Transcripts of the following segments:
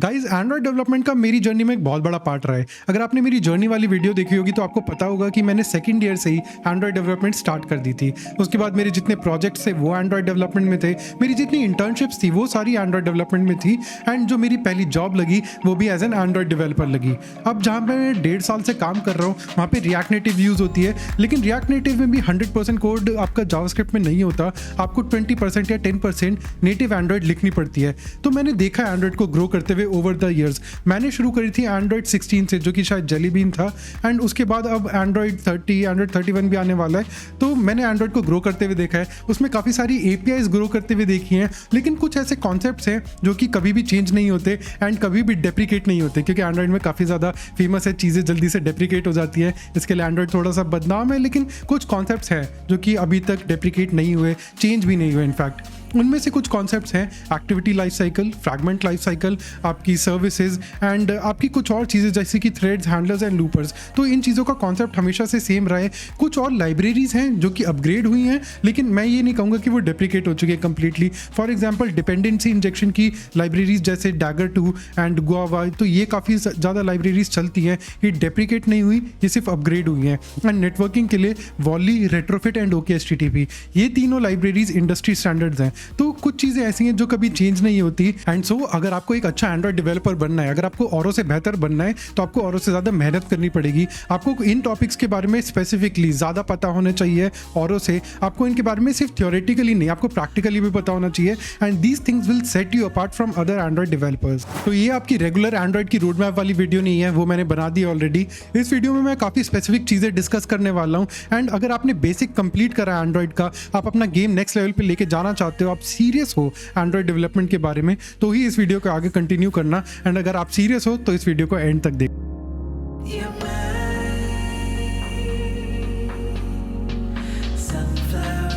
Guys, Android development का मेरी journey में एक बहुत बड़ा पार्ट रहा है। अगर आपने मेरी जर्नी वाली वीडियो देखी होगी तो आपको पता होगा कि मैंने सेकंड ईयर से ही एंड्रॉइड डेवलपमेंट स्टार्ट कर दी थी। उसके बाद मेरे जितने प्रोजेक्ट्स थे वो एंड्रॉइड डेवलपमेंट में थे, मेरी जितनी इंटर्नशिप्स थी वो सारी एंड्रॉइड डेवलपमेंट में थी, एंड जो मेरी पहली जॉब लगी वो भी एज एन एंड्रॉइड डेवलपर लगी। अब जहाँ पे मैं 1.5 साल से काम कर रहा हूँ वहाँ पे रिएक्ट नेटिव यूज़ होती है, लेकिन रिएक्ट नेटिव में भी 100% कोड आपका जावास्क्रिप्ट में नहीं होता, आपको 20% या 10% नेटिव एंड्रॉइड लिखनी पड़ती है। तो मैंने देखा एंड्रॉइड को ग्रो करते हुए ओवर द ईयर्स। मैंने शुरू करी थी एंड्रॉइड 16 से, जो कि शायद जेली बीन था, एंड उसके बाद अब एंड्रॉइड 30, एंड्रॉइड 31 भी आने वाला है। तो मैंने एंड्रॉइड को ग्रो करते हुए देखा है, उसमें काफ़ी सारी APIs ग्रो करते हुए देखी हैं, लेकिन कुछ ऐसे कॉन्सेप्ट्स हैं जो कि कभी भी चेंज नहीं होते एंड कभी भी डेप्रिकेट नहीं होते, क्योंकि एंड्रॉइड में काफ़ी ज़्यादा फेमस है, चीज़ें जल्दी से डेप्रिकेट हो जाती है, इसके लिए एंड्रॉइड थोड़ा सा बदनाम है। लेकिन कुछ कॉन्सेप्ट्स हैं जो कि अभी तक डेप्रिकेट नहीं हुए, चेंज भी नहीं हुए। इनफैक्ट उनमें से कुछ कॉन्सेप्ट्स हैं activity life cycle, fragment life cycle, आपकी सर्विसेज एंड आपकी कुछ और चीज़ें जैसे कि थ्रेड्स, हैंडलर्स एंड लूपर्स। तो इन चीज़ों का कॉन्सेप्ट हमेशा से सेम रहा है। कुछ और लाइब्रेरीज हैं जो कि अपग्रेड हुई हैं, लेकिन मैं ये नहीं कहूँगा कि वो डेप्रिकेट हो चुकी है completely. For example dependency injection की लाइब्रेरीज जैसे डैगर 2 एंड गुआवा, तो ये काफ़ी ज़्यादा लाइब्रेरीज चलती हैं, ये डेप्रिकेट नहीं हुई, ये सिर्फ अपग्रेड हुई हैं। एंड नेटवर्किंग के लिए वॉली, रेट्रोफिट एंड OKHTTP, ये तीनों लाइब्रेरीज इंडस्ट्री स्टैंडर्ड्स हैं। तो कुछ चीज़ें ऐसी हैं जो कभी चेंज नहीं होती। एंड सो अगर आपको एक अच्छा एंड्रॉइड डेवलपर बनना है, अगर आपको औरों से बेहतर बनना है, तो आपको औरों से ज़्यादा मेहनत करनी पड़ेगी। आपको इन टॉपिक्स के बारे में स्पेसिफिकली ज़्यादा पता होना चाहिए औरों से। आपको इनके बारे में सिर्फ थ्योरेटिकली नहीं, आपको प्रैक्टिकली भी पता होना चाहिए, and these things will set you apart from other Android developers. तो ये आपकी रेगुलर एंड्रॉइड की रोड मैप वाली वीडियो नहीं है, वो मैंने बना दी ऑलरेडी। इस वीडियो में मैं काफ़ी स्पेसिफिक चीज़ें डिस्कस करने वाला हूँ, एंड अगर आपने बेसिक कंप्लीट करा एंड्रॉइड का, आप अपना गेम नेक्स्ट लेवल पे लेके जाना चाहते हो, आप सीरियस हो एंड्रॉइड डेवलपमेंट के बारे में, तो ही इस वीडियो को आगे कंटिन्यू करना। एंड अगर आप सीरियस हो तो इस वीडियो को एंड तक देख।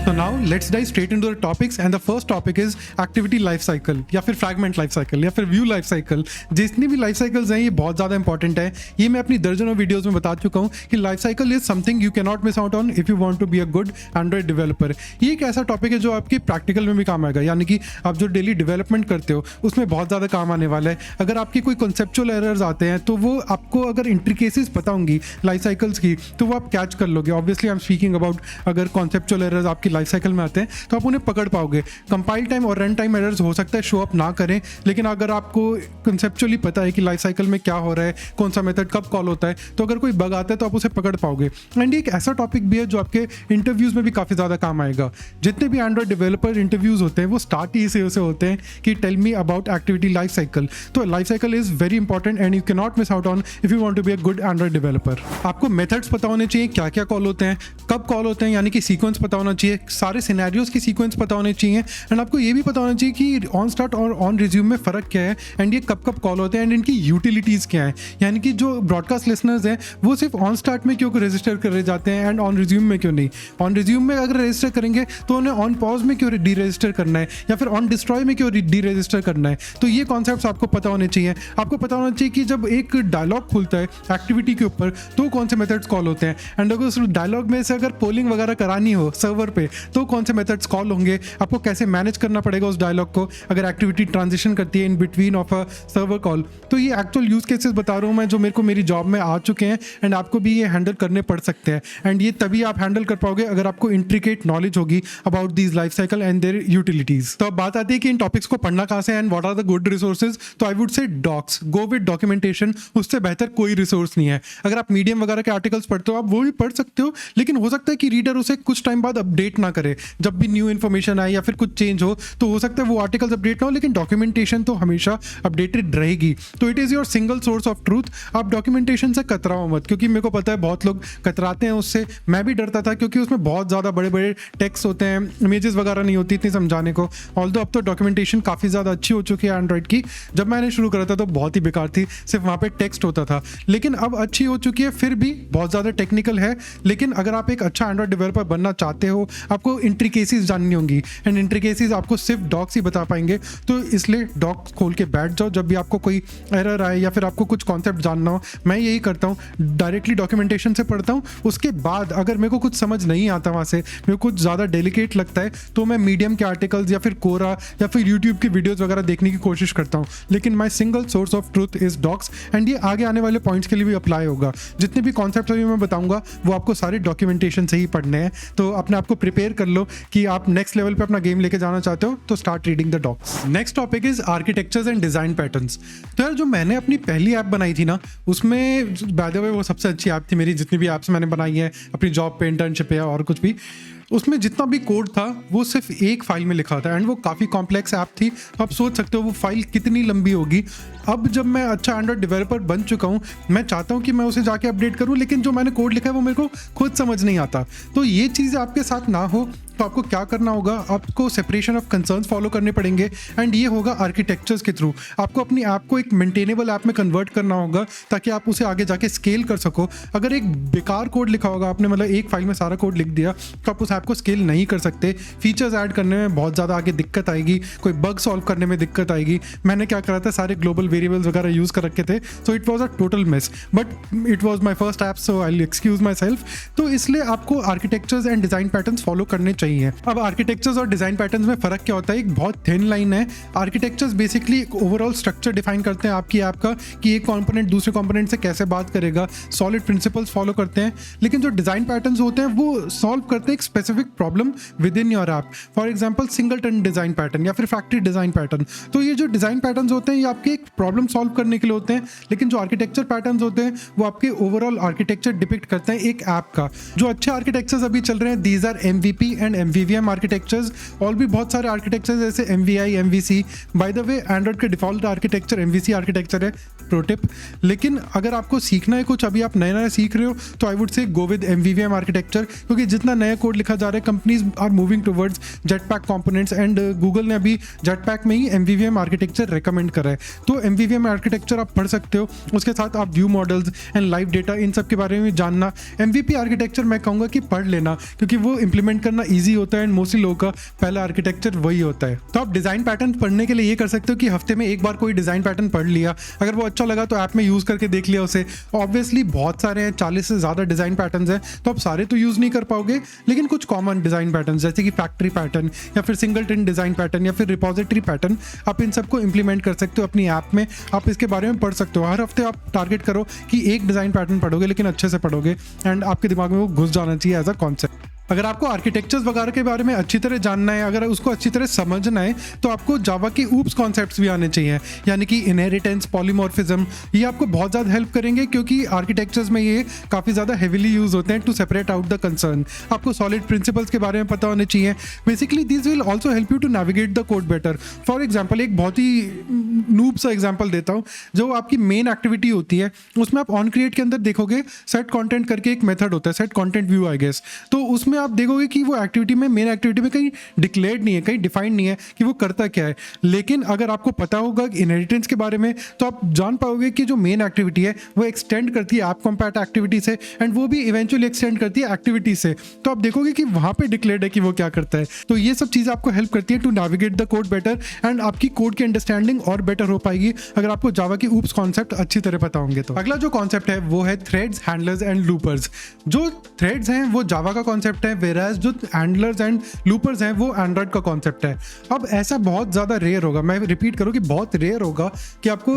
So now let's dive straight into the topics, and the first topic is activity life cycle या फिर fragment life cycle या फिर view life cycle। जितनी भी life cycles हैं ये बहुत ज़्यादा इंपॉर्टेंट है। ये मैं अपनी दर्जनों वीडियोस में बता चुका हूँ कि life cycle is something you cannot miss out on if you want to be a good Android developer। ये एक ऐसा टॉपिक है जो आपकी प्रैक्टिकल में भी काम आएगा, यानी कि आप जो डेली डेवलपमेंट करते हो उसमें बहुत ज़्यादा काम आने वाला है। अगर आपकी कोई कंसेप्चुअल एरर्स आते हैं तो वो आपको अगर इंट्रिकेसीज पता होंगी लाइफ साइकिल्स की तो वो आप कैच कर लोगे। Obviously I am speaking about अगर कॉन्सेप्चुअल एरर्स आपकी लाइफ साइकिल में आते हैं तो आप उन्हें पकड़ पाओगे। कंपाइल टाइम और रन टाइम एरर्स हो सकता है शो अप ना करें, लेकिन अगर आपको कंसेप्चुअली पता है कि लाइफ साइकिल में क्या हो रहा है, कौन सा मेथड कब कॉल होता है, तो अगर कोई बग आता है तो आप उसे पकड़ पाओगे। एंड एक ऐसा टॉपिक भी है जो आपके इंटरव्यूज में भी काफ़ी ज़्यादा काम आएगा। जितने भी एंड्रॉइड डेवलपर इंटरव्यूज होते हैं वो स्टार्ट ही से होते हैं कि tell me about activity life cycle. तो life cycle is very important and you can not miss out on if you want to be a good Android developer. आपको methods पता होने चाहिए, क्या क्या कॉल होते हैं, कब कॉल होते हैं, यानी कि सीक्वेंस पता होना चाहिए, सारे सिनेरियोज की सीक्वेंस पता होने चाहिए, एंड आपको ये भी पता होना चाहिए कि ऑन स्टार्ट और ऑन रिज्यूम में फ़र्क क्या है, एंड ये कब कब कॉल होते हैं, एंड इनकी यूटिलिटीज़ क्या है। यानी कि जो ब्रॉडकास्ट लिसनर्स हैं वो सिर्फ ऑन स्टार्ट में क्यों रजिस्टर कर जाते हैं एंड ऑन रिज्यूम में क्यों नहीं। ऑन रिज्यूम में अगर रजिस्टर करेंगे तो उन्हें ऑन पॉज में क्यों डी रजिस्टर करना है, या फिर ऑन डिस्ट्रॉय में क्यों डी रजिस्टर करना है। तो ये कॉन्सेप्ट्स आपको पता होने चाहिए। आपको पता होना चाहिए कि जब एक डायलॉग खुलता है एक्टिविटी के ऊपर तो कौन से मेथड्स कॉल होते हैं, एंड अगर उस डायलॉग में से अगर पोलिंग वगैरह करानी हो सर्वर पे तो कौन से मेथड्स कॉल होंगे, आपको कैसे मैनेज करना पड़ेगा उस डायलॉग को अगर एक्टिविटी ट्रांजिशन करती है in between of a server call. तो ये एक्चुअल यूज केसेस बता रहा हूँ मैं जो मेरे को मेरी जॉब में आ चुके हैं, एंड आपको भी ये हैंडल करने पड़ सकते हैं, एंड ये तभी आप हैंडल कर पाओगे अगर आपको इंट्रिकेट नॉलेज होगी about these life cycle and their utilities. तो अब बात आती है कि इन टॉपिक्स को पढ़ना कहाँ से and what are the good resources. तो I would say docs, go with documentation, उससे बेहतर कोई रिसोर्स नहीं है। अगर आप मीडियम वगैरह के आर्टिकल्स पढ़ते हो आप वो भी पढ़ सकते हो, लेकिन हो सकता है कि रीडर उसे कुछ टाइम बाद अपडेट ना करे, जब भी न्यू इन्फॉर्मेशन आए या फिर कुछ चेंज हो तो हो सकता है वो आर्टिकल्स अपडेट ना हो, लेकिन डॉक्यूमेंटेशन तो हमेशा अपडेटेड रहेगी। तो it is your single source of truth. आप डॉक्यूमेंटेशन से कतराओ मत, क्योंकि मेरे को पता है बहुत लोग कतराते हैं उससे, मैं भी डरता था क्योंकि उसमें बहुत ज़्यादा बड़े बड़े टेक्स्ट होते हैं, इमेजेस वगैरह नहीं होती इतनी समझाने को। ऑल्दो अब तो डॉक्यूमेंटेशन काफ़ी ज़्यादा अच्छी हो चुकी है एंड्रॉइड की। जब मैंने शुरू करा था तो बहुत ही बेकार थी, सिर्फ वहाँ पर टेक्स्ट होता था, लेकिन अब अच्छी हो चुकी है, फिर भी बहुत ज़्यादा टेक्निकल है। लेकिन अगर आप एक अच्छा एंड्रॉइड डेवलपर बनना चाहते हो, आपको इंट्रिकेसीज जाननी होंगी, एंड इंट्रिकेसीज आपको सिर्फ डॉक्स ही बता पाएंगे। तो इसलिए डॉक्स खोल के बैठ जाओ जब भी आपको कोई एरर आए या फिर आपको कुछ कॉन्सेप्ट जानना हो। मैं यही करता हूँ, डायरेक्टली डॉक्यूमेंटेशन से पढ़ता हूँ, उसके बाद अगर मेरे को कुछ समझ नहीं आता वहाँ से, मेरे को कुछ ज़्यादा डेलिकेट लगता है, तो मैं मीडियम के आर्टिकल्स या फिर कोरा या फिर यूट्यूब की वीडियोस वगैरह देखने की कोशिश करता हूँ। लेकिन my single source of truth is docs, and ये आगे आने वाले पॉइंट्स के लिए भी अप्लाई होगा। जितने भी कॉन्सेप्ट अभी मैं बताऊंगा वो आपको सारे डॉक्यूमेंटेशन से ही पढ़ने हैं। तो अपने आप को प्रिपेयर कर लो कि आप नेक्स्ट लेवल पे अपना गेम लेके जाना चाहते हो, तो start reading the docs. Next topic is architectures and design patterns. तो यार जो मैंने अपनी पहली ऐप बनाई थी ना, उसमें बाय द वे वो सबसे अच्छी ऐप थी मेरी, जितनी भी ऐप्स मैंने बनाई है अपनी जॉब पे, इंटर्नशिप पे और कुछ भी। उसमें जितना भी कोड था वो सिर्फ एक फाइल में लिखा था, एंड वो काफ़ी कॉम्प्लेक्स ऐप थी। तो आप सोच सकते हो वो फाइल कितनी लंबी होगी। अब जब मैं अच्छा एंड्रॉइड डेवलपर बन चुका हूँ, मैं चाहता हूँ कि मैं उसे जाके अपडेट करूँ, लेकिन जो मैंने कोड लिखा है वो मेरे को खुद समझ नहीं आता। तो ये चीज़ आपके साथ ना हो तो आपको क्या करना होगा, आपको सेपरेशन ऑफ कंसर्न्स फॉलो करने पड़ेंगे, एंड ये होगा आर्किटेक्चर्स के थ्रू। आपको अपनी ऐप को एक मेंटेनेबल ऐप में कन्वर्ट करना होगा ताकि आप उसे आगे जाके स्केल कर सको। अगर एक बेकार कोड लिखा होगा आपने, मतलब एक फाइल में सारा कोड लिख दिया, तो आप उस ऐप को स्केल नहीं कर सकते। फीचर्स ऐड करने में बहुत ज़्यादा आगे दिक्कत आएगी, कोई बग सॉल्व करने में दिक्कत आएगी। मैंने क्या करा था, सारे ग्लोबल वेरिएबल्स वगैरह यूज़ कर रखे थे, so it was a total miss, but it was my first app, so I excuse my self. तो इसलिए आपको architectures and design patterns follow करने चाहिए। अब आर्किटेक्चर्स और डिज़ाइन पैटर्न्स में फ़र्क क्या होता है, एक बहुत थिन लाइन है। आर्किटेक्चर्स बेसिकली एक ओवरऑल स्ट्रक्चर डिफाइन करते हैं आपकी ऐप का, कि एक कंपोनेंट दूसरे कंपोनेंट से कैसे बात करेगा, सॉलिड प्रिंसिपल्स फॉलो करते हैं। लेकिन जो डिज़ाइन पैटर्न्स होते हैं वो सॉल्व करते हैं एक specific problem with in your app. For example singleton design pattern या फिर फैक्ट्री डिज़ाइन पैटर्न। तो ये जो डिज़ाइन पैटर्न्स होते हैं ये आपके एक प्रॉब्लम सॉल्व करने के लिए होते हैं, लेकिन जो आर्किटेक्चर पैटर्न्स होते हैं वो आपके ओवरऑल आर्किटेक्चर डिपिक्ट करते हैं एक ऐप का। जो अच्छे आर्किटेक्चर्स अभी चल रहे हैं, these are MVP and MVVM architectures. और भी बहुत सारे आर्किटेक्चर्स जैसे MVI, MVC। By the way Android के डिफॉल्ट आर्किटेक्चर MVC आर्किटेक्चर है, प्रो टिप। लेकिन अगर आपको सीखना है कुछ, अभी आप नया नया सीख रहे हो, तो आई वुड से गो विद MVVM आर्किटेक्चर, क्योंकि जितना नया कोड लिखा जा रहा है, companies are moving towards Jetpack components, and Google ने अभी जेटपैक में ही MVVM आर्किटेक्चर रिकमेंड करा है। तो MVVM आर्किटेक्चर आप पढ़ सकते हो, उसके साथ आप view models and live data इन सब के बारे में जानना। MVP आर्किटेक्चर मैं कहूँगा कि पढ़ लेना, क्योंकि वो इंप्लीमेंट करना ईजी होता है, एंड मोस्टली लोगों का पहला आर्किटेक्चर वही होता है। तो आप डिज़ाइन पैटर्न पढ़ने के लिए ये कर सकते हो कि हफ्ते में एक बार कोई डिज़ाइन पैटर्न पढ़ लिया, अगर वो अच्छा लगा तो ऐप में यूज़ करके देख लिया उसे। ऑब्वियसली बहुत सारे हैं, 40 से ज़्यादा डिज़ाइन पैटर्न्स हैं, तो आप सारे तो यूज़ नहीं कर पाओगे, लेकिन कुछ कॉमन डिज़ाइन पैटर्न जैसे कि फैक्ट्री पैटर्न या फिर सिंगलटन डिज़ाइन पैटर्न या फिर रिपोजिटरी पैटर्न, आप इन सबको इंप्लीमेंट कर सकते हो अपनी ऐप में। आप इसके बारे में पढ़ सकते हो। हर हफ्ते आप टारगेट करो कि एक डिज़ाइन पैटर्न पढ़ोगे, लेकिन अच्छे से पढ़ोगे, एंड आपके दिमाग में वो घुस जाना चाहिए एज अ कॉन्सेप्ट। अगर आपको आर्किटेक्चर्स वगैरह के बारे में अच्छी तरह जानना है, अगर उसको अच्छी तरह समझना है, तो आपको जावा के ऊप्स कॉन्सेप्ट्स भी आने चाहिए, यानी कि इनहेरिटेंस, पॉलीमॉर्फिज्म। ये आपको बहुत ज़्यादा हेल्प करेंगे, क्योंकि आर्किटेक्चर्स में ये काफ़ी ज़्यादा हेविली यूज होते हैं to separate out the concern. आपको सॉलिड प्रिंसिपल्स के बारे में पता होने चाहिए। Basically this will also help you to navigate the code better. For example, एक बहुत ही नूब सा एग्जाम्पल देता हूँ। जो आपकी मेन एक्टिविटी होती है, उसमें आप ऑन क्रिएट के अंदर देखोगे सेट कॉन्टेंट करके एक मेथड होता है, set content view I guess. तो उसमें आप देखोगे कि वो एक्टिविटी में, मेन एक्टिविटी में कहीं डिक्लेयर्ड नहीं है, कहीं डिफाइंड नहीं है कि वो करता क्या है। लेकिन अगर आपको पता होगा इनहेरिटेंस के बारे में, तो आप जान पाओगे कि जो मेन एक्टिविटी है वो एक्सटेंड करती है ऐप कॉम्पैट एक्टिविटी से, एंड वो भी इवेंचुअली एक्सटेंड करती है एक्टिविटी से। तो आप देखोगे कि वहाँ पे डिक्लेयर्ड है कि वो क्या करता है। तो ये सब चीज़ें आपको हेल्प करती है to navigate the code better, and आपकी कोड की अंडरस्टैंडिंग और बेटर हो पाएगी अगर आपको जावा की ऊप्स कॉन्सेप्ट अच्छी तरह पता होंगे। तो अगला जो कॉन्सेप्ट है वो है थ्रेड्स, हैंडलर्स एंड लूपर्स। जो थ्रेड्स हैं वो जावा का कॉन्सेप्ट है, वेराज जो हैंडलर्स एंड लूपर्स हैं वो एंड्रॉइड का कॉन्सेप्ट है। अब ऐसा बहुत ज़्यादा रेयर होगा, मैं रिपीट करूँ कि बहुत रेयर होगा कि आपको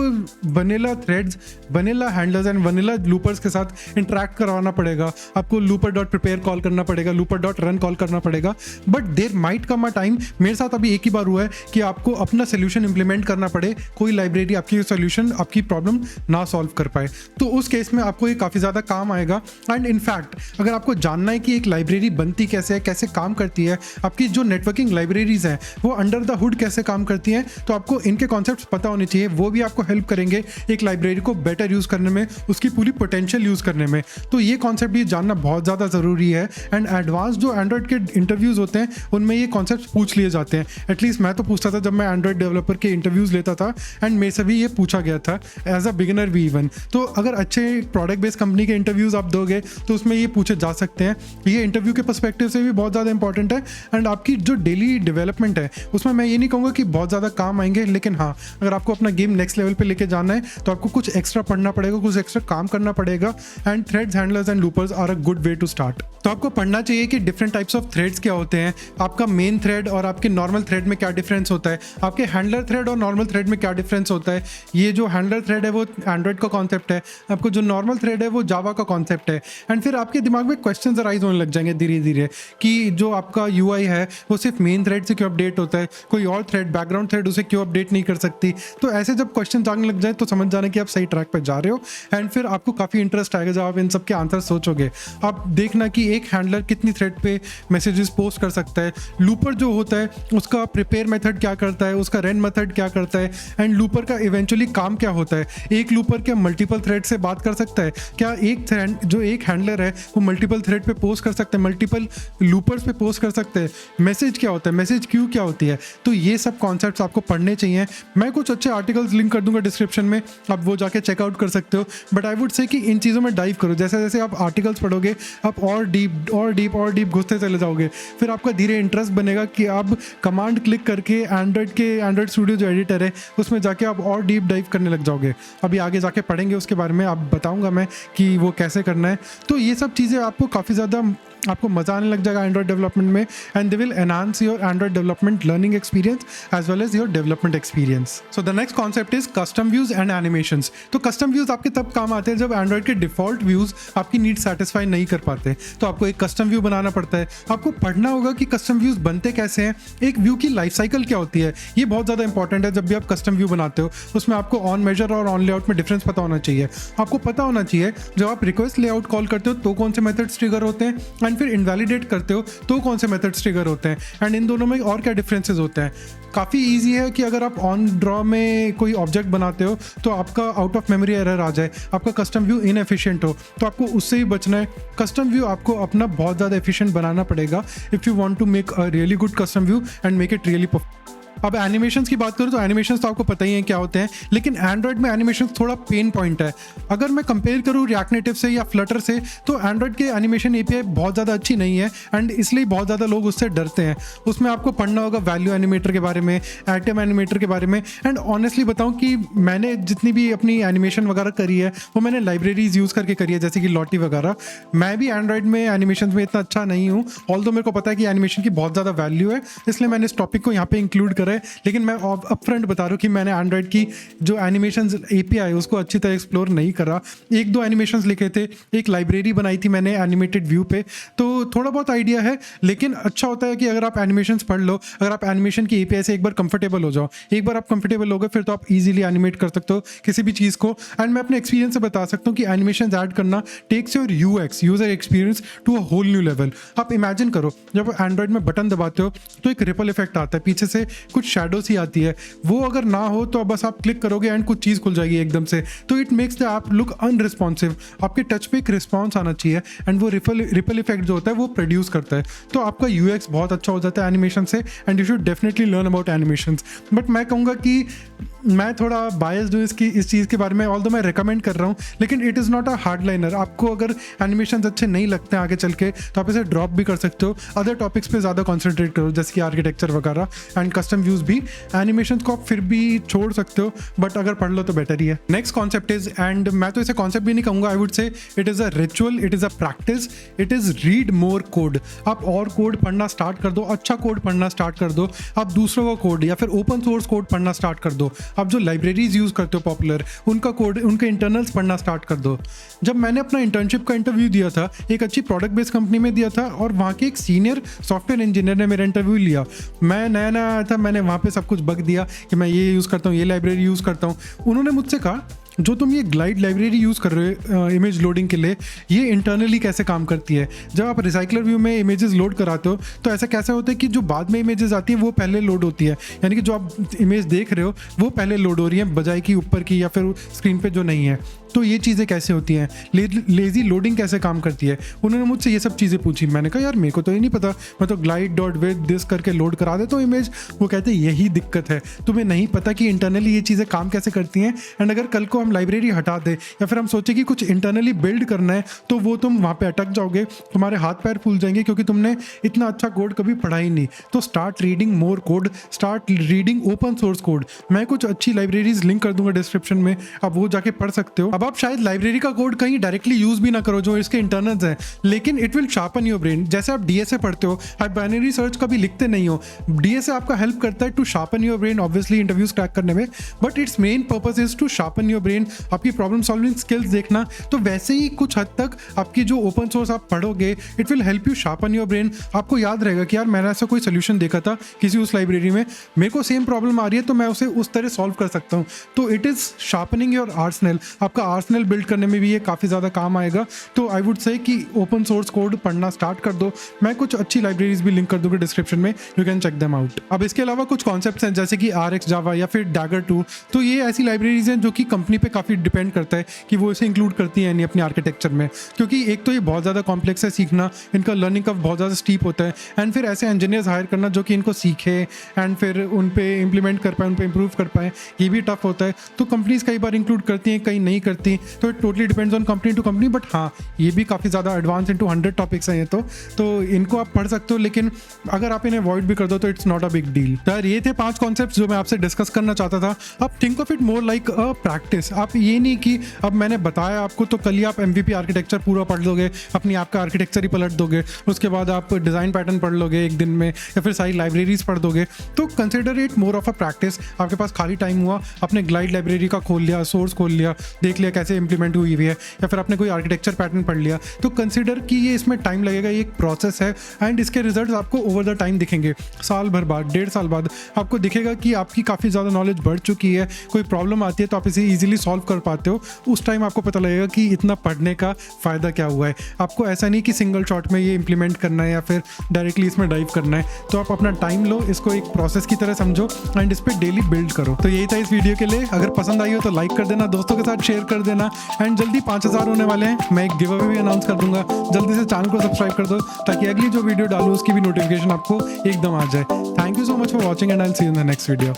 vanilla threads, vanilla handlers and vanilla लूपर्स के साथ इंटरेक्ट करवाना पड़ेगा। आपको looper.prepare कॉल करना पड़ेगा, looper.run कॉल करना पड़ेगा। But there might come a time, मेरे साथ अभी एक ही बार हुआ है कि आपको अपना सोल्यूशन इंप्लीमेंट करना पड़े, कोई लाइब्रेरी आपकी सोल्यूशन, आपकी प्रॉब्लम ना सॉल्व कर पाए। तो उस केस में आपको ये काफ़ी ज़्यादा काम आएगा। एंड इनफैक्ट अगर आपको जानना है कि एक लाइब्रेरी बनती कैसे है, कैसे काम करती है, आपकी जो नेटवर्किंग लाइब्रेरीज हैं वो अंडर द हुड कैसे काम करती हैं, तो आपको इनके कॉन्सेप्ट्स पता होने चाहिए। वो भी आपको हेल्प करेंगे एक लाइब्रेरी को बेटर यूज़ करने में, उसकी पूरी पोटेंशियल यूज़ करने में। तो ये कॉन्सेप्ट भी जानना बहुत ज़्यादा ज़रूरी है। एंड एडवांस जो एंड्रॉइड के इंटरव्यूज़ होते हैं उनमें ये कॉन्सेप्ट पूछ लिए जाते हैं। एटलीस्ट मैं तो पूछता था जब मैं एंड्रॉइड डेवलपर के इंटरव्यूज़ लेता था, एंड मेरे से भी ये पूछा गया था एज अ बिगिनर भी इवन। तो अगर अच्छे प्रोडक्ट बेस्ड कंपनी के इंटरव्यूज़ आप दोगे तो उसमें ये पूछे जा सकते हैं। ये इंटरव्यू के पर्सपेक्टिव से भी बहुत ज़्यादा इंपॉर्टेंट है, एंड आपकी जो डेली डेवलपमेंट है उसमें मैं ये नहीं कहूँगा कि बहुत ज़्यादा काम आएंगे, लेकिन हाँ, अगर आपको अपना गेम नेक्स्ट लेवल पे लेके जाना है तो आपको कुछ एक्स्ट्रा पढ़ना पड़ेगा, कुछ एक्स्ट्रा काम करना पड़ेगा, and threads, handlers and loopers are a good way to start. तो आपको पढ़ना चाहिए कि डिफरेंट टाइप्स ऑफ थ्रेड्स क्या होते हैं, आपका मेन थ्रेड और आपके नॉर्मल थ्रेड में क्या डिफरेंस होता है, आपके हैंडलर थ्रेड और नॉर्मल थ्रेड में क्या डिफरेंस होता है। ये जो हैंडलर थ्रेड है वो एंड्रॉइड का कॉन्सेप्ट है, आपको जो नॉर्मल थ्रेड है वो जावा का कॉन्सेप्ट है, एंड फिर आपके दिमाग में क्वेश्चंस अराइज होने लग जाएंगे धीरे धीरे कि जो आपका यूआई है वो सिर्फ मेन थ्रेड से क्यों अपडेट होता है, कोई और थ्रेड, बैकग्राउंड थ्रेड उसे क्यों अपडेट नहीं कर सकती। तो ऐसे जब क्वेश्चन आने लग जाए तो समझ जाना कि आप सही ट्रैक पर जा रहे हो, एंड फिर आपको काफ़ी इंटरेस्ट आएगा जब आप इन सब के आंसर सोचोगे। आप देखना कि एक हैंडलर कितनी थ्रेड पे मैसेजेस पोस्ट कर सकता है, लूपर जो होता है उसका प्रिपेयर मेथड क्या करता है, उसका रन मेथड क्या करता है, एंड लूपर का इवेंचुअली काम क्या होता है। एक लूपर क्या मल्टीपल थ्रेड से बात कर सकता है, क्या एक थ्रेड जो एक हैंडलर है वो मल्टीपल थ्रेड पे पोस्ट कर सकते हैं, मल्टीपल लूपर्स पे पोस्ट कर सकते हैं, मैसेज क्या होता है, मैसेज क्यू क्या होती है। तो ये सब कॉन्सेप्ट्स आपको पढ़ने चाहिए। मैं कुछ अच्छे आर्टिकल्स लिंक कर दूंगा डिस्क्रिप्शन में, आप वो जाके चेकआउट कर सकते हो, बट आई वुड से कि इन चीज़ों में डाइव करो। जैसे जैसे आप आर्टिकल्स पढ़ोगे आप और डीप घुसते चले जाओगे, फिर आपका धीरे इंटरेस्ट बनेगा कि आप कमांड क्लिक करके एंड्रॉइड स्टूडियो जो एडिटर है उसमें जाके आप और डीप डाइव करने लग जाओगे। अभी आगे जाके पढ़ेंगे उसके बारे में, आप बताऊंगा मैं कि वो कैसे करना है। तो ये सब चीज़ें आपको काफ़ी ज़्यादा आपको मज़ा आने लग जाएगा एंड्रॉइड डेवलपमेंट में, and they will enhance your Android development learning experience as well as your development experience. So the next concept is custom views and animations. तो कस्टम व्यूज आपके तब काम आते हैं जब एंड्रॉइड के डिफॉल्ट व्यूज आपकी नीड सेटिस्फाई नहीं कर पाते, तो आपको एक कस्टम व्यू बनाना पड़ता है। आपको पढ़ना होगा कि कस्टम व्यूज बनते कैसे हैं, एक व्यू की लाइफ साइकिल क्या होती है। ये बहुत ज़्यादा इंपॉर्टेंट है। जब भी आप कस्टम व्यू बनाते हो उसमें आपको ऑन मेजर और ऑन लेआउट में डिफरेंस पता होना चाहिए। आपको पता होना चाहिए जब आप रिक्वेस्ट लेआउट कॉल करते हो तो कौन से मेथड्स ट्रिगर होते हैं, एंड फिर इनवैलिडेट करते हो तो कौन से मेथड्स ट्रिगर होते हैं, एंड इन दोनों में और क्या डिफरेंसेस होते हैं। काफ़ी ईजी है कि अगर आप ऑन ड्रॉ में कोई ऑब्जेक्ट बनाते हो तो आपका आउट ऑफ मेमोरी एरर आ जाए, आपका कस्टम व्यू इनएफिशिएंट हो, तो आपको उससे ही बचना है। कस्टम व्यू आपको अपना बहुत ज़्यादा एफिशिएंट बनाना पड़ेगा if you want to make a really good custom view and make it really perfect. अब एनिमेशंस की बात करूँ तो एनिमेशंस तो आपको पता ही है क्या होते हैं, लेकिन एंड्रॉइड में एनिमेशंस थोड़ा पेन पॉइंट है। अगर मैं कंपेयर करूँ रिएक्ट नेटिव से या फ्लटर से तो एंड्रॉइड के एनिमेशन एपीआई बहुत ज़्यादा अच्छी नहीं है, एंड इसलिए बहुत ज़्यादा लोग उससे डरते हैं। उसमें आपको पढ़ना होगा वैल्यू एनिमेटर के बारे में, एटम एनिमेटर के बारे में, एंड ऑनेस्टली बताऊँ कि मैंने जितनी भी अपनी एनिमेशन वगैरह करी है वो मैंने लाइब्रेरीज यूज़ करके करी है, जैसे कि लॉटी वगैरह। मैं भी एंड्रॉइड में एनिमेशन में इतना अच्छा नहीं हूँ, ऑल्दो मेरे को पता है कि एनिमेशन की बहुत ज़्यादा वैल्यू है, इसलिए मैंने इस टॉपिक को यहाँ पे इंक्लूड करा है। लेकिन मैं अपफ्रंट बता रहा हूँ कि मैंने एंड्रॉइड की जो एनिमेशन एपीआई उसको अच्छी तरह एक्सप्लोर नहीं करा। एक दो एनिमेशंस लिखे थे, एक लाइब्रेरी बनाई थी मैंने एनिमेटेड व्यू पे, तो थोड़ा बहुत आइडिया है। लेकिन अच्छा होता है कि अगर आप एनिमेशंस पढ़ लो, अगर आप एनिमेशन की एपीआई से एक बार कंफर्टेबल हो जाओ, एक बार आप कंफर्टेबल हो गए फिर तो आप इजीली एनिमेट कर सकते हो किसी भी चीज़ को। एंड मैं अपने एक्सपीरियंस से बता सकता हूँ कि एनिमेशन ऐड करना takes your UX user experience to a whole new level. आप इमेजिन करो जब एंड्रॉइड में बटन दबाते हो तो एक रिपल इफेक्ट आता है, पीछे से कुछ शैडो सी आती है, वो अगर ना हो तो बस आप क्लिक करोगे एंड कुछ चीज़ खुल जाएगी एकदम से, तो it makes the app look unresponsive. आपके टच पे एक रिस्पॉन्स आना चाहिए एंड वो रिपल इफेक्ट जो होता है वो प्रोड्यूस करता है, तो आपका यूएक्स बहुत अच्छा हो जाता है एनिमेशन से, and you should definitely learn about animations. But मैं कहूँगा कि मैं थोड़ा बायस्ड हूँ इस चीज़ के बारे में, ऑल्दो मैं रिकमेंड कर रहा हूँ, लेकिन it is not a hard liner. आपको अगर एनिमेशन अच्छे नहीं लगते हैं आगे चल के तो आप इसे ड्रॉप भी कर सकते हो, अदर टॉपिक्स पे ज़्यादा कॉन्सेंट्रेट करो जैसे कि आर्किटेक्चर वगैरह एंड कस्टम व्यूज़ भी। एनिमेशन को आप फिर भी छोड़ सकते हो, बट अगर पढ़ लो तो बेटर ही है। नेक्स्ट कॉन्सेप्ट इज, एंड मैं तो इसे कॉन्सेप्ट भी नहीं कहूँगा, आई वुड से it is a ritual, it is a practice, it is read more code. आप और कोड पढ़ना स्टार्ट कर दो, अच्छा कोड पढ़ना स्टार्ट कर दो, आप दूसरों का कोड या फिर ओपन सोर्स कोड पढ़ना स्टार्ट कर दो, आप जो लाइब्रेरीज यूज़ करते हो पॉपुलर उनका कोड, उनके इंटरनल्स पढ़ना स्टार्ट कर दो। जब मैंने अपना इंटर्नशिप का इंटरव्यू दिया था, एक अच्छी प्रोडक्ट बेस्ड कंपनी में दिया था, और वहाँ के एक सीनियर सॉफ्टवेयर इंजीनियर ने मेरा इंटरव्यू लिया। मैं नया नया आया था, मैंने वहाँ पे सब कुछ बग दिया कि मैं ये यूज़ करता हूँ, ये लाइब्रेरी यूज़ करता हूँ। उन्होंने मुझसे कहा जो तुम ये ग्लाइड लाइब्रेरी यूज़ कर रहे हो इमेज लोडिंग के लिए, ये इंटरनली कैसे काम करती है। जब आप रिसाइकलर व्यू में इमेजेस लोड कराते हो तो ऐसा कैसे होता है कि जो बाद में इमेजेस आती हैं वो पहले लोड होती है, यानी कि जो आप इमेज देख रहे हो वो पहले लोड हो रही है बजाय कि ऊपर की या फिर स्क्रीन पे जो नहीं है। तो ये चीज़ें कैसे होती हैं, लेजी लोडिंग कैसे काम करती है। उन्होंने मुझसे ये सब चीज़ें पूछी। मैंने कहा यार मेरे को तो ये नहीं पता, मैं तो ग्लाइड डॉट विद दिस करके लोड करा देता हूँ इमेज। वो कहते हैं यही दिक्कत है, तुम्हें नहीं पता कि इंटरनली ये चीज़ें काम कैसे करती हैं, एंड अगर कल को हम लाइब्रेरी हटा दें या फिर हम सोचे कि कुछ इंटरनली बिल्ड करना है, तो वो तुम वहाँ पे अटक जाओगे, तुम्हारे हाथ पैर फूल जाएंगे क्योंकि तुमने इतना अच्छा कोड कभी पढ़ा ही नहीं। तो start reading more code, start reading open source code. मैं कुछ अच्छी लाइब्रेरीज लिंक कर दूंगा डिस्क्रिप्शन में, आप वो जाके पढ़ सकते हो। अब आप शायद लाइब्रेरी का कोड कहीं डायरेक्टली यूज भी ना करो जो इसके इंटरनल्स हैं, लेकिन it will sharpen your brain. जैसे आप डीएसए पढ़ते हो, आप बाइनरी सर्च कभी लिखते नहीं हो, डीएसए आपका हेल्प करता है to sharpen your brain, obviously interviews crack करने में, but it's main purpose is to sharpen your brain, आपकी प्रॉब्लम सॉल्विंग स्किल्स देखना। तो वैसे ही कुछ हद तक आपकी जो ओपन सोर्स आप पढ़ोगे, it will help you sharpen your brain. आपको याद रहेगा कि यार मैंने ऐसा कोई सोल्यूशन देखा था किसी उस लाइब्रेरी में, मेरे को सेम प्रॉब्लम आ रही है तो मैं उसे उस तरह सॉल्व कर सकता हूँ। तो it is sharpening your Arsenal, आपका आर्सनल बिल्ड करने में भी ये काफ़ी ज़्यादा काम आएगा। तो आई वुड से कि ओपन सोर्स कोड पढ़ना स्टार्ट कर दो। मैं कुछ अच्छी लाइब्रेरीज भी लिंक कर दूंगा डिस्क्रिप्शन में, you can check them out. अब इसके अलावा कुछ कॉन्सेप्ट्स हैं जैसे कि RX जावा या फिर Dagger 2, तो ये ऐसी लाइब्रेरीज हैं जो कि कंपनी पे काफ़ी डिपेंड करता है कि वो इसे इंक्लूड करती है नहीं अपनी आर्किटेक्चर में, क्योंकि एक तो ये बहुत ज़्यादा कॉम्प्लेक्स है सीखना, इनका लर्निंग का बहुत ज़्यादा स्टीप होता है, एंड फिर ऐसे इंजीनियर्स हायर करना जो कि इनको सीखे एंड फिर उन पे इम्प्लीमेंट कर पाए, उन पे इम्प्रूव कर पाए, ये भी टफ होता है। तो कंपनीज कई बार इंक्लूड करती हैं, कई नहीं करती, तो it totally depends on company to company. But हाँ, ये भी काफ़ी ज़्यादा एडवांस इनटू 100 टॉपिक्स हैं ये तो इनको आप पढ़ सकते हो, लेकिन अगर आप इन्हें अवॉइड भी कर दो तो it's not a big deal. तो यार ये थे 5 कॉन्सेप्ट जो मैं आपसे डिस्कस करना चाहता था। अब think of it more like a practice. आप ये नहीं कि अब मैंने बताया आपको तो कल ही आप MVP आर्किटेक्चर पूरा पढ़ लोगे, अपनी ऐप का आर्किटेक्चर ही पलट दोगे, उसके बाद आप डिज़ाइन पैटर्न पढ़ लोगे एक दिन में, या फिर सारी लाइब्रेरीज पढ़ दोगे। तो consider it more of a practice. आपके पास खाली टाइम हुआ, अपने ग्लाइड लाइब्रेरी का खोल लिया, सोर्स खोल लिया, देख लिया कैसे इंप्लीमेंट हुई है, या फिर आपने कोई आर्किटेक्चर पैटर्न पढ़ लिया, तो कंसिडर कि ये इसमें टाइम लगेगा, ये एक प्रोसेस है, एंड इसके रिजल्ट्स आपको ओवर द टाइम दिखेंगे। साल भर बाद, 1.5 साल बाद आपको दिखेगा कि आपकी काफ़ी ज़्यादा नॉलेज बढ़ चुकी है, कोई प्रॉब्लम आती है तो आप इसे ईजिली सॉल्व कर पाते हो। उस टाइम आपको पता लगेगा कि इतना पढ़ने का फ़ायदा क्या हुआ है। आपको ऐसा नहीं कि सिंगल शॉट में ये इंप्लीमेंट करना है या फिर डायरेक्टली इसमें डाइव करना है, तो आप अपना टाइम लो, इसको एक प्रोसेस की तरह समझो एंड इस पर डेली बिल्ड करो। तो यही था इस वीडियो के लिए। अगर पसंद आई हो तो लाइक कर देना, दोस्तों के साथ शेयर कर देना, एंड जल्दी 5000 होने वाले हैं, मैं एक गिव अवे भी अनाउंस कर दूंगा। जल्दी से चैनल को सब्सक्राइब कर दो ताकि अगली जो वीडियो डालूँ उसकी भी नोटिफिकेशन आपको एकदम आ जाए। Thank you so much for watching and I will see you in the next video.